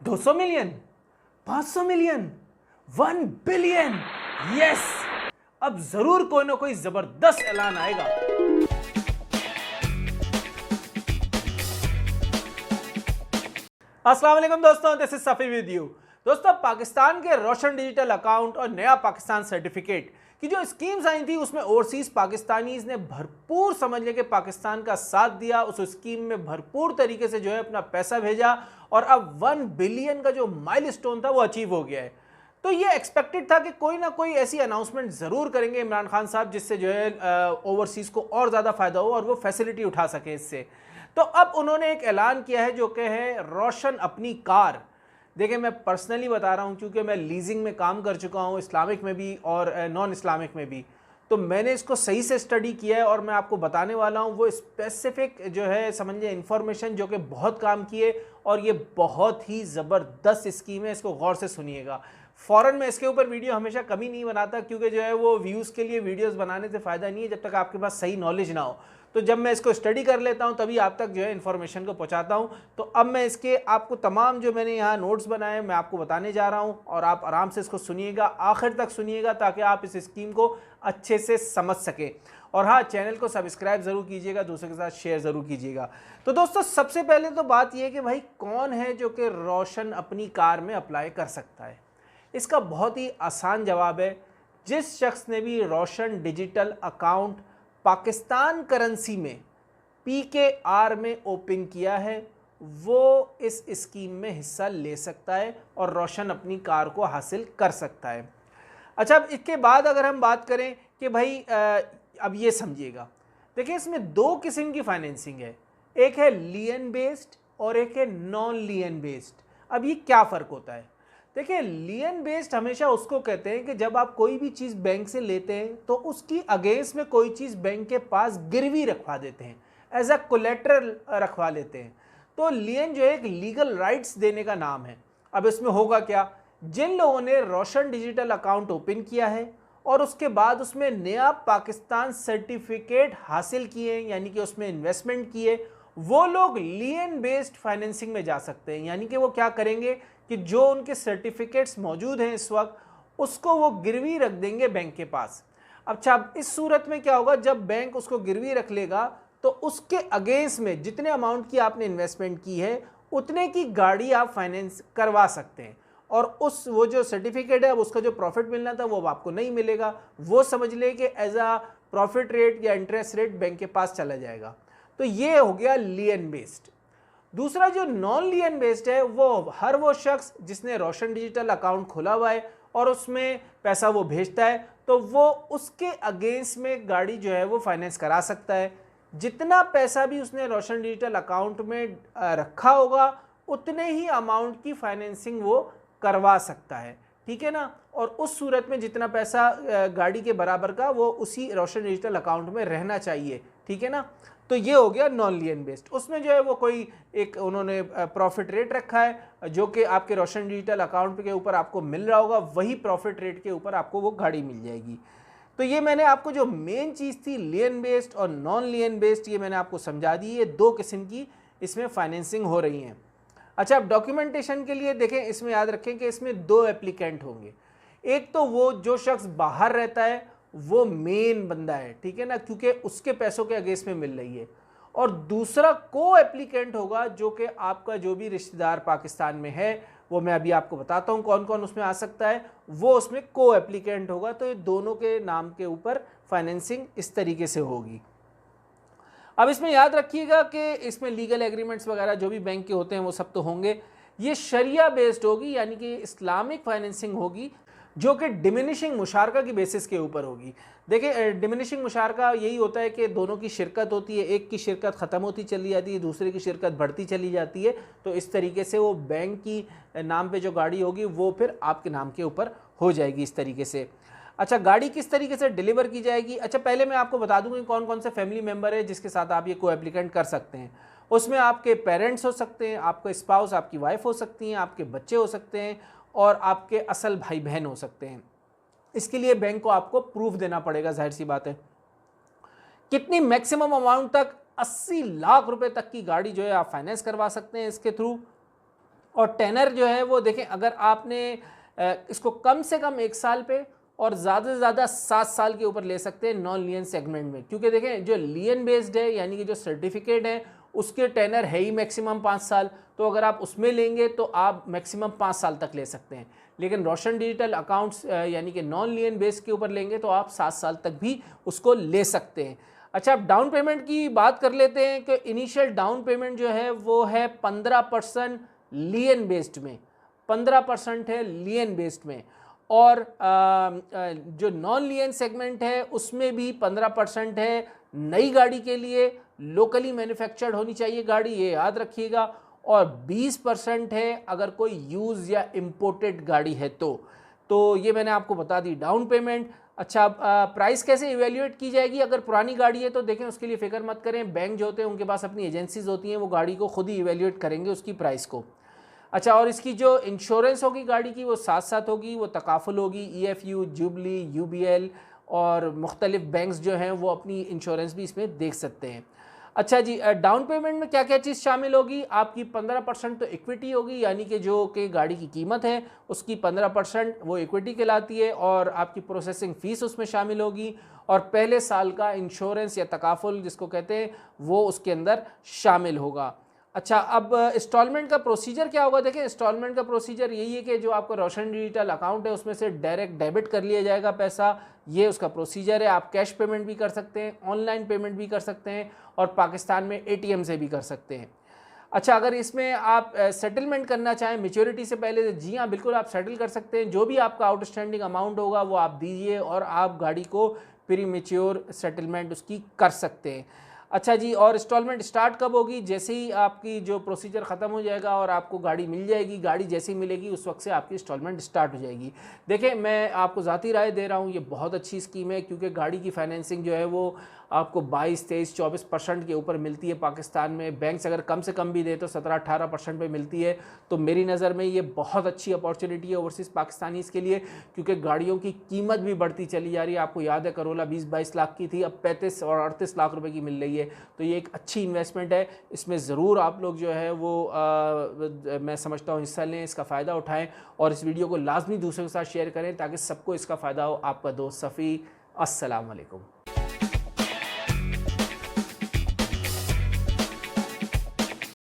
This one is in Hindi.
200 मिलियन, 500 मिलियन, 1 बिलियन। यस, अब जरूर कोई ना कोई जबरदस्त ऐलान आएगा। अस्सलाम वालेकुम दोस्तों, this is Safi with you. दोस्तों, पाकिस्तान के रोशन डिजिटल अकाउंट और नया पाकिस्तान सर्टिफिकेट की जो स्कीम्स आई थी उसमें ओवरसीज पाकिस्तानीज ने भरपूर समझ लेके पाकिस्तान का साथ दिया, उस स्कीम में भरपूर तरीके से जो है अपना पैसा भेजा और अब 1 बिलियन का जो माइलस्टोन था वो अचीव हो गया है। तो ये एक्सपेक्टेड था कि कोई ना कोई ऐसी अनाउंसमेंट जरूर करेंगे इमरान खान साहब जिससे जो है ओवरसीज को और ज्यादा फायदा हो और वो फैसिलिटी उठा सके इससे। तो अब उन्होंने एक ऐलान किया है जो कि है रोशन अपनी कार। देखिए, मैं पर्सनली बता रहा हूँ क्योंकि मैं लीजिंग में काम कर चुका हूँ, इस्लामिक में भी और नॉन इस्लामिक में भी। तो मैंने इसको सही से स्टडी किया है और मैं आपको बताने वाला हूँ वो स्पेसिफिक जो है समझिए इन्फॉर्मेशन जो कि बहुत काम की है और ये बहुत ही ज़बरदस्त स्कीम है। इसको गौर से सुनिएगा। फ़ौरन मैं इसके ऊपर वीडियो हमेशा कभी नहीं बनाता क्योंकि जो है वो व्यूज़ के लिए वीडियोस बनाने से फ़ायदा नहीं है जब तक आपके पास सही नॉलेज ना हो। तो जब मैं इसको स्टडी कर लेता हूं तभी आप तक जो है इन्फॉर्मेशन को पहुंचाता हूं। तो अब मैं इसके आपको तमाम जो मैंने यहाँ नोट्स बनाए मैं आपको बताने जा रहा हूं और आप आराम से इसको सुनिएगा, आखिर तक सुनिएगा ताकि आप इस स्कीम को अच्छे से समझ सकें। और हाँ, चैनल को सब्सक्राइब ज़रूर कीजिएगा, दूसरे के साथ शेयर ज़रूर कीजिएगा। तो दोस्तों, सबसे पहले तो बात यह है कि भाई कौन है जो कि रोशन अपनी कार में अप्लाई कर सकता है। इसका बहुत ही आसान जवाब है, जिस शख्स ने भी रोशन डिजिटल अकाउंट पाकिस्तान करेंसी में PKR में ओपन किया है वो इस स्कीम में हिस्सा ले सकता है और रोशन अपनी कार को हासिल कर सकता है। अच्छा, अब इसके बाद अगर हम बात करें कि भाई अब ये समझिएगा, देखिए इसमें दो किस्म की फाइनेंसिंग है, एक है लियन बेस्ड और एक है नॉन लियन बेस्ड। अब ये क्या फ़र्क होता है? देखिए, लियन बेस्ड हमेशा उसको कहते हैं कि जब आप कोई भी चीज़ बैंक से लेते हैं तो उसकी अगेंस्ट में कोई चीज़ बैंक के पास गिरवी रखवा देते हैं, एज अ कोलेटरल रखवा लेते हैं। तो लियन जो है एक लीगल राइट्स देने का नाम है। अब इसमें होगा क्या, जिन लोगों ने रोशन डिजिटल अकाउंट ओपन किया है और उसके बाद उसमें नया पाकिस्तान सर्टिफिकेट हासिल किए यानी कि उसमें इन्वेस्टमेंट किए, वो लोग लियन बेस्ड फाइनेंसिंग में जा सकते हैं। यानी कि वो क्या करेंगे कि जो उनके सर्टिफिकेट्स मौजूद हैं इस वक्त उसको वो गिरवी रख देंगे बैंक के पास। अच्छा, अब इस सूरत में क्या होगा, जब बैंक उसको गिरवी रख लेगा तो उसके अगेंस्ट में जितने अमाउंट की आपने इन्वेस्टमेंट की है उतने की गाड़ी आप फाइनेंस करवा सकते हैं और उस वो जो सर्टिफिकेट है अब उसका जो प्रॉफिट मिलना था वो आपको नहीं मिलेगा, वो समझ ले कि एज आ प्रॉफिट रेट या इंटरेस्ट रेट बैंक के पास चला जाएगा। तो ये हो गया लियन बेस्ड। दूसरा जो नॉन लियन बेस्ड है वो हर वो शख्स जिसने रोशन डिजिटल अकाउंट खोला हुआ है और उसमें पैसा वो भेजता है तो वो उसके अगेंस्ट में गाड़ी जो है वो फाइनेंस करा सकता है। जितना पैसा भी उसने रोशन डिजिटल अकाउंट में रखा होगा उतने ही अमाउंट की फाइनेंसिंग वो करवा सकता है, ठीक है ना। और उस सूरत में जितना पैसा गाड़ी के बराबर का वो उसी रोशन डिजिटल अकाउंट में रहना चाहिए, ठीक है ना। तो ये हो गया नॉन लियन बेस्ड। उसमें जो है वो कोई एक उन्होंने प्रॉफिट रेट रखा है जो कि आपके रोशन डिजिटल अकाउंट के ऊपर आपको मिल रहा होगा, वही प्रॉफिट रेट के ऊपर आपको वो गाड़ी मिल जाएगी। तो ये मैंने आपको जो मेन चीज़ थी लियन बेस्ड और नॉन लियन बेस्ड ये मैंने आपको समझा दी। ये दो किस्म की इसमें फाइनेंसिंग हो रही हैं। अच्छा, अब डॉक्यूमेंटेशन के लिए देखें, इसमें याद रखें कि इसमें दो एप्लीकेंट होंगे। एक तो वो जो शख्स बाहर रहता है वो मेन बंदा है, ठीक है ना, क्योंकि उसके पैसों के अगेंस्ट में मिल रही है। और दूसरा को एप्लीकेंट होगा जो कि आपका जो भी रिश्तेदार पाकिस्तान में है, वो मैं अभी आपको बताता हूँ कौन कौन उसमें आ सकता है, वो उसमें को एप्लीकेंट होगा। तो ये दोनों के नाम के ऊपर फाइनेंसिंग इस तरीके से होगी। अब इसमें याद रखिएगा कि इसमें लीगल एग्रीमेंट्स वगैरह जो भी बैंक के होते हैं वो सब तो होंगे। ये शरिया बेस्ड होगी यानी कि इस्लामिक फाइनेंसिंग होगी जो कि डिमिनिशिंग मुशारका की बेसिस के ऊपर होगी। देखिए, डिमिनिशिंग मुशारका यही होता है कि दोनों की शिरकत होती है, एक की शिरकत ख़त्म होती चली जाती है, दूसरे की शिरकत बढ़ती चली जाती है। तो इस तरीके से वो बैंक की नाम पे जो गाड़ी होगी वो फिर आपके नाम के ऊपर हो जाएगी इस तरीके से। अच्छा, गाड़ी किस तरीके से डिलीवर की जाएगी? अच्छा, पहले मैं आपको बता दूंगा कौन कौन से फैमिली मेम्बर है जिसके साथ आप ये को एप्लीकेंट कर सकते हैं। उसमें आपके पेरेंट्स हो सकते हैं, आपका स्पाउस आपकी वाइफ हो सकती हैं, आपके बच्चे हो सकते हैं और आपके असल भाई बहन हो सकते हैं। इसके लिए बैंक को आपको प्रूफ देना पड़ेगा, जाहिर सी बात है। कितनी मैक्सिमम अमाउंट तक? 80 लाख रुपए तक की गाड़ी जो है आप फाइनेंस करवा सकते हैं इसके थ्रू। और टेनर जो है वो देखें, अगर आपने इसको कम से कम 1 साल पे और ज़्यादा से ज़्यादा 7 साल के ऊपर ले सकते हैं नॉन लियन सेगमेंट में, क्योंकि देखें जो लियन बेस्ड है यानी कि जो सर्टिफिकेट है उसके टेनर है ही मैक्सिमम 5 साल, तो अगर आप उसमें लेंगे तो आप मैक्सिमम 5 साल तक ले सकते हैं। लेकिन रोशन डिजिटल अकाउंट्स यानी कि नॉन लियन बेस के ऊपर लेंगे तो आप 7 साल तक भी उसको ले सकते हैं। अच्छा, अब डाउन पेमेंट की बात कर लेते हैं कि इनिशियल डाउन पेमेंट जो है वो है 15% लियन बेस्ड में, 15% है लियन बेस्ड में, और जो नॉन लियन सेगमेंट है उसमें भी 15% है। नई गाड़ी के लिए लोकली मैन्युफैक्चर्ड होनी चाहिए गाड़ी, ये याद रखिएगा, और 20% है अगर कोई यूज़ या इम्पोर्टेड गाड़ी है तो ये मैंने आपको बता दी डाउन पेमेंट। अच्छा, प्राइस कैसे इवेल्युएट की जाएगी? अगर पुरानी गाड़ी है तो देखें उसके लिए फ़िक्र मत करें, बैंक जो होते हैं उनके पास अपनी एजेंसीज होती हैं, वो गाड़ी को खुद ही इवेल्युएट करेंगे उसकी प्राइस को। अच्छा, और इसकी जो इंश्योरेंस होगी गाड़ी की वो साथ साथ होगी, वो तकाफुल होगी, EFU, जुबली, UBL और मुख्तलिफ बैंक्स जो हैं वो अपनी इंश्योरेंस भी इसमें देख सकते हैं। अच्छा जी, डाउन पेमेंट में क्या क्या चीज़ शामिल होगी? आपकी 15% तो इक्विटी होगी, यानी कि जो कि गाड़ी की कीमत है उसकी 15% वो इक्विटी कहलाती है, और आपकी प्रोसेसिंग फ़ीस उसमें शामिल होगी, और पहले साल का इंश्योरेंस या तकाफुल जिसको कहते हैं वो उसके अंदर शामिल होगा। अच्छा, अब इंस्टॉलमेंट का प्रोसीजर क्या होगा? देखिए, इंस्टॉलमेंट का प्रोसीजर यही है कि जो आपका रोशन डिजिटल अकाउंट है उसमें से डायरेक्ट डेबिट कर लिया जाएगा पैसा, ये उसका प्रोसीजर है। आप कैश पेमेंट भी कर सकते हैं, ऑनलाइन पेमेंट भी कर सकते हैं, और पाकिस्तान में ATM से भी कर सकते हैं। अच्छा, अगर इसमें आप सेटलमेंट करना चाहें मैच्योरिटी से पहले, जी हाँ बिल्कुल आप सेटल कर सकते हैं। जो भी आपका आउटस्टैंडिंग अमाउंट होगा वो आप दीजिए और आप गाड़ी को प्री मैच्योर सेटलमेंट उसकी कर सकते हैं। अच्छा जी, और इंस्टॉलमेंट स्टार्ट कब होगी? जैसे ही आपकी जो प्रोसीजर ख़त्म हो जाएगा और आपको गाड़ी मिल जाएगी, गाड़ी जैसे ही मिलेगी उस वक्त से आपकी इंस्टॉलमेंट स्टार्ट हो जाएगी। देखें, मैं आपको ज़ाती राय दे रहा हूँ, ये बहुत अच्छी स्कीम है, क्योंकि गाड़ी की फाइनेंसिंग जो है वो आपको 22, 23, 24% के ऊपर मिलती है पाकिस्तान में। बैंक्स अगर कम से कम भी दे तो 17-18% पे मिलती है। तो मेरी नज़र में ये बहुत अच्छी अपॉर्चुनिटी है ओवरसीज़ पाकिस्तानीज़ के लिए, क्योंकि गाड़ियों की कीमत भी बढ़ती चली जा रही है। आपको याद है करोला 20-22 लाख की थी, अब 35 और 38 लाख रुपए की मिल रही है। तो ये एक अच्छी इन्वेस्टमेंट है, इसमें ज़रूर आप लोग जो है वो मैं समझता हूँ हिस्सा लें, इसका फ़ायदा उठाएँ, और इस वीडियो को लाजमी दूसरों के साथ शेयर करें ताकि सबको इसका फ़ायदा हो। आपका दोस्त सफ़ी, अस्सलाम वालेकुम।